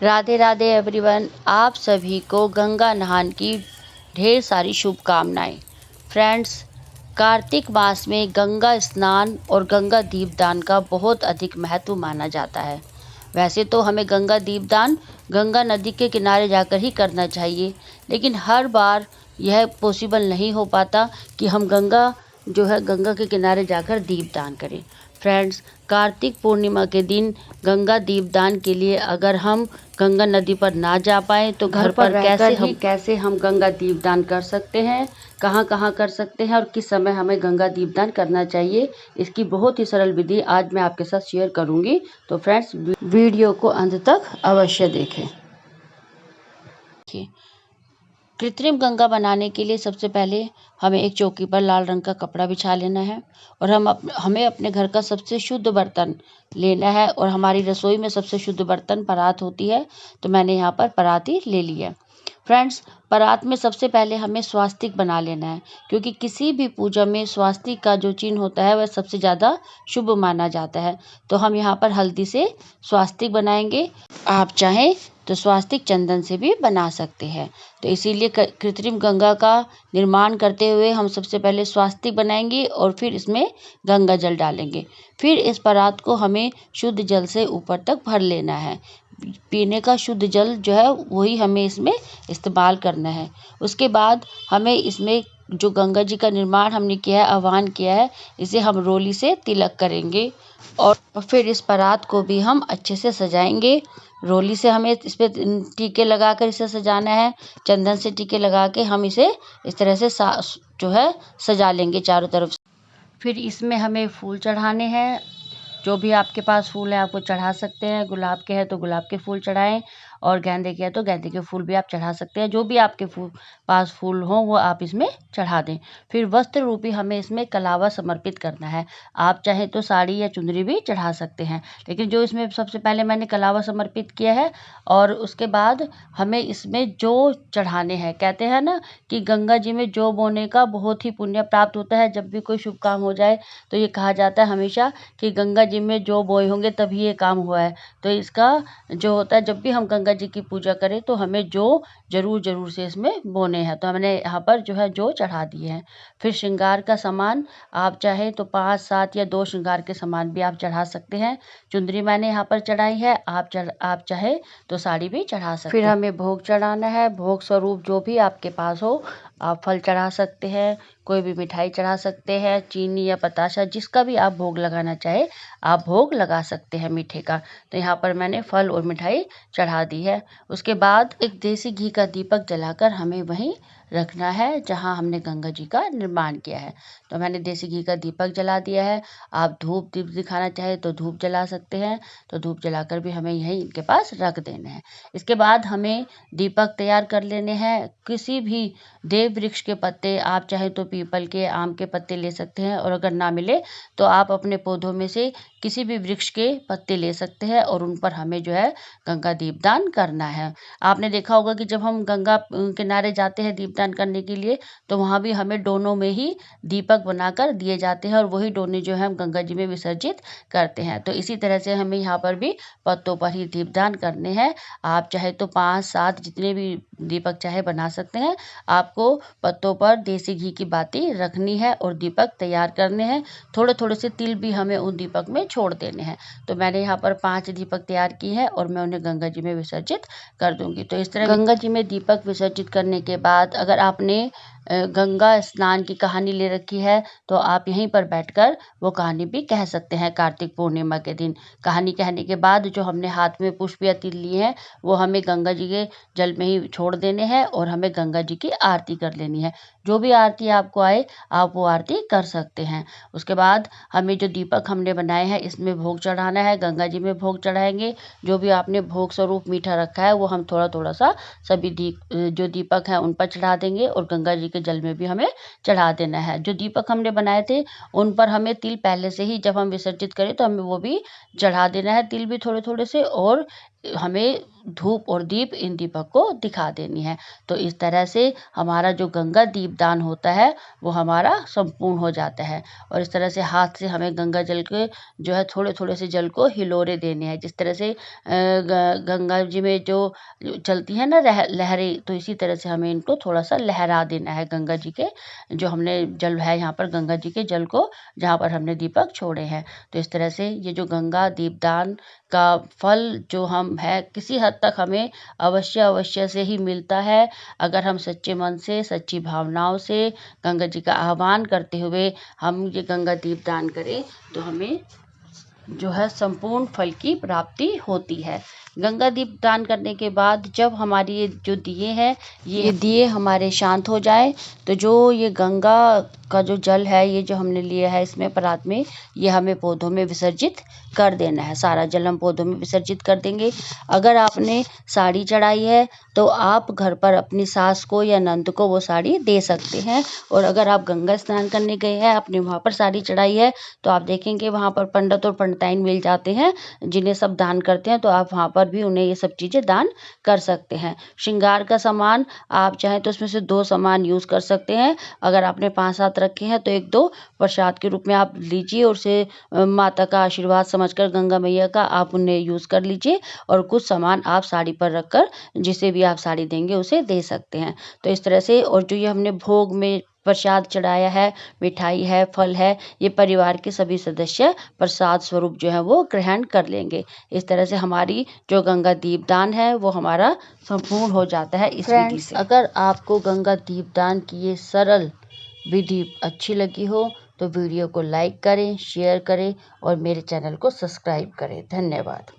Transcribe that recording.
Radhe Radhe everyone. आप सभी को गंगा नहान की ढेर सारी शुभकामनाएं। फ्रेंड्स, कार्तिक मास में गंगा स्नान और गंगा दीपदान का बहुत अधिक महत्व माना जाता है। वैसे तो हमें गंगा दीपदान गंगा नदी के किनारे जाकर ही करना चाहिए, लेकिन हर बार यह पॉसिबल नहीं हो पाता कि हम गंगा के किनारे जाकर दीपदान करें। फ्रेंड्स, कार्तिक पूर्णिमा के दिन गंगा दीपदान के लिए अगर हम गंगा नदी पर ना जा पाए तो घर पर कैसे हम गंगा दीपदान कर सकते हैं, कहाँ कर सकते हैं और किस समय हमें गंगा दीपदान करना चाहिए, इसकी बहुत ही सरल विधि आज मैं आपके साथ शेयर करूंगी। तो फ्रेंड्स, वीडियो को अंत तक अवश्य देखें। कृत्रिम गंगा बनाने के लिए सबसे पहले हमें एक चौकी पर लाल रंग का कपड़ा बिछा लेना है और हमें अपने घर का सबसे शुद्ध बर्तन लेना है और हमारी रसोई में सबसे शुद्ध बर्तन परात होती है, तो मैंने यहाँ पर परात ही ले ली है। फ्रेंड्स, परात में सबसे पहले हमें स्वास्तिक बना लेना है, क्योंकि किसी भी पूजा में स्वास्तिक का जो चिन्ह होता है वह सबसे ज़्यादा शुभ माना जाता है। तो हम यहाँ पर हल्दी से स्वास्तिक बनाएंगे। आप चाहें तो स्वास्तिक चंदन से भी बना सकते हैं। तो इसीलिए कृत्रिम गंगा का निर्माण करते हुए हम सबसे पहले स्वास्तिक बनाएंगे और फिर इसमें गंगा जल डालेंगे। फिर इस परात को हमें शुद्ध जल से ऊपर तक भर लेना है। पीने का शुद्ध जल जो है वही हमें इसमें इस्तेमाल करना है। उसके बाद हमें इसमें जो गंगा जी का निर्माण हमने किया है, आह्वान किया है, इसे हम रोली से तिलक करेंगे और फिर इस परात को भी हम अच्छे से सजाएंगे। रोली से हमें इस पे टीके लगाकर इसे सजाना है। चंदन से टीके लगा के हम इसे इस तरह से जो है सजा लेंगे चारों तरफ से। फिर इसमें हमें फूल चढ़ाने हैं। जो भी आपके पास फूल है आप वो चढ़ा सकते हैं। गुलाब के हैं तो गुलाब के फूल चढ़ाएं और गेंदे के हैं तो गेंदे के फूल भी आप चढ़ा सकते हैं। जो भी आपके पास फूल हो वो आप इसमें चढ़ा दें। फिर वस्त्र रूपी हमें इसमें कलावा समर्पित करना है। आप चाहे तो साड़ी या चुनरी भी चढ़ा सकते हैं, लेकिन जो इसमें सबसे पहले मैंने कलावा समर्पित किया है। और उसके बाद हमें इसमें जौ चढ़ाने हैं। कहते हैं ना कि गंगा जी में जौ बोने का बहुत ही पुण्य प्राप्त होता है। जब भी कोई शुभ काम हो जाए तो ये कहा जाता है हमेशा कि गंगा जी में जौ बोए होंगे तभी ये काम हुआ है। तो इसका जो होता है, जब भी हम गंगा जी की पूजा करें तो हमें जौ जरूर से इसमें बोने हैं। तो हमने यहाँ पर जो है जौ चढ़ा दिए हैं। फिर श्रृंगार का सामान आप चाहे तो 5, 7 या 2 श्रृंगार के सामान भी आप चढ़ा सकते हैं। चुंदरी मैंने यहाँ पर चढ़ाई है, आप चाहे तो साड़ी भी चढ़ा सकते हैं। फिर हमें भोग चढ़ाना है। भोग स्वरूप जो भी आपके पास हो आप फल चढ़ा सकते हैं, कोई भी मिठाई चढ़ा सकते हैं, चीनी या बताशा, जिसका भी आप भोग लगाना चाहे आप भोग लगा सकते हैं मीठे का। तो यहाँ पर मैंने फल और मिठाई चढ़ा दी है। उसके बाद एक देसी घी का दीपक जलाकर हमें वहीं रखना है जहाँ हमने गंगा जी का निर्माण किया है। तो मैंने देसी घी का दीपक जला दिया है। आप धूप दीप दिखाना चाहे तो धूप जला सकते हैं, तो धूप जलाकर भी हमें यहीं इनके पास रख देना है। इसके बाद हमें दीपक तैयार कर लेने हैं। किसी भी देव वृक्ष के पत्ते, आप चाहे तो पीपल के, आम के पत्ते ले सकते हैं और अगर ना मिले तो आप अपने पौधों में से किसी भी वृक्ष के पत्ते ले सकते हैं और उन पर हमें जो है गंगा दीपदान करना है। आपने देखा होगा कि जब हम गंगा किनारे जाते हैं दीपदान करने के लिए तो वहाँ भी हमें डोनों में ही दीपक बनाकर दिए जाते हैं और वही डोने जो है हम गंगा जी में विसर्जित करते हैं। तो इसी तरह से हमें यहाँ पर भी पत्तों पर ही दीपदान करने हैं। आप चाहे तो 5, 7 जितने भी दीपक चाहे बना सकते हैं। आपको पत्तों पर देसी घी की बाती रखनी है और दीपक तैयार करने हैं। थोड़े थोड़े से तिल भी हमें उन दीपक में छोड़ देने हैं। तो मैंने यहाँ पर 5 दीपक तैयार की है और मैं उन्हें गंगा जी में विसर्जित कर दूंगी। तो इस तरह गंगा जी में दीपक विसर्जित करने के बाद अगर आपने गंगा स्नान की कहानी ले रखी है तो आप यहीं पर बैठकर वो कहानी भी कह सकते हैं। कार्तिक पूर्णिमा के दिन कहानी कहने के बाद जो हमने हाथ में पुष्प या तिल लिए हैं वो हमें गंगा जी के जल में ही छोड़ देने हैं और हमें गंगा जी की आरती कर लेनी है। जो भी आरती आपको आए आप वो आरती कर सकते हैं। उसके बाद हमें जो दीपक हमने बनाए हैं इसमें भोग चढ़ाना है। गंगा जी में भोग चढ़ाएंगे। जो भी आपने भोग स्वरूप मीठा रखा है वो हम थोड़ा सा सभी जो दीपक है उन पर चढ़ा देंगे और गंगा जी के जल में भी हमें चढ़ा देना है। जो दीपक हमने बनाए थे उन पर हमें तिल पहले से ही जब हम विसर्जित करें तो हमें वो भी चढ़ा देना है, तिल भी थोड़े थोड़े से। और हमें धूप और दीप इन दीपक को दिखा देनी है। तो इस तरह से हमारा जो गंगा दीपदान होता है वो हमारा संपूर्ण हो जाता है। और इस तरह से हाथ से हमें गंगा जल के जो है थोड़े थोड़े से जल को हिलोरे देने हैं। जिस तरह से गंगा जी में जो चलती है ना लहरें, तो इसी तरह से हमें इनको थोड़ा सा लहरा देना है गंगा जी के जो हमने जल है यहाँ पर गंगा जी के जल को जहाँ पर हमने दीपक छोड़े हैं। तो इस तरह से ये जो गंगा दीपदान का फल जो हम है किसी हद तक हमें अवश्य से ही मिलता है। अगर हम सच्चे मन से सच्ची भावनाओं से गंगा जी का आह्वान करते हुए हम ये गंगा दीपदान करें तो हमें जो है संपूर्ण फल की प्राप्ति होती है। गंगा दीप दान करने के बाद जब हमारी ये जो दिए हैं ये दिए हमारे शांत हो जाए तो जो ये गंगा का जो जल है ये जो हमने लिया है इसमें परात में ये हमें पौधों में विसर्जित कर देना है। सारा जल हम पौधों में विसर्जित कर देंगे। अगर आपने साड़ी चढ़ाई है तो आप घर पर अपनी सास को या नंद को वो साड़ी दे सकते हैं। और अगर आप गंगा स्नान करने गए हैं आपने वहाँ पर साड़ी चढ़ाई है तो आप देखेंगे वहाँ पर पंडित और पंडिताइन मिल जाते हैं जिन्हें सब दान करते हैं। तो आप वहाँ पर भी उन्हें ये सब चीज़ें दान कर सकते हैं। श्रृंगार का सामान आप चाहें तो उसमें से 2 सामान यूज़ कर सकते हैं। अगर आपने 5-7 रखे हैं तो 1-2 प्रसाद के रूप में आप लीजिए और उसे माता का आशीर्वाद समझकर गंगा मैया का आप उन्हें यूज़ कर लीजिए। और कुछ सामान आप साड़ी पर रखकर जिसे भी आप साड़ी देंगे उसे दे सकते हैं। तो इस तरह से और जो ये हमने भोग में प्रसाद चढ़ाया है, मिठाई है, फल है, ये परिवार के सभी सदस्य प्रसाद स्वरूप जो है वो ग्रहण कर लेंगे। इस तरह से हमारी जो गंगा दीपदान है वो हमारा संपूर्ण हो जाता है इस विधि से। अगर आपको गंगा दीपदान की ये सरल विधि अच्छी लगी हो तो वीडियो को लाइक करें, शेयर करें और मेरे चैनल को सब्सक्राइब करें। धन्यवाद।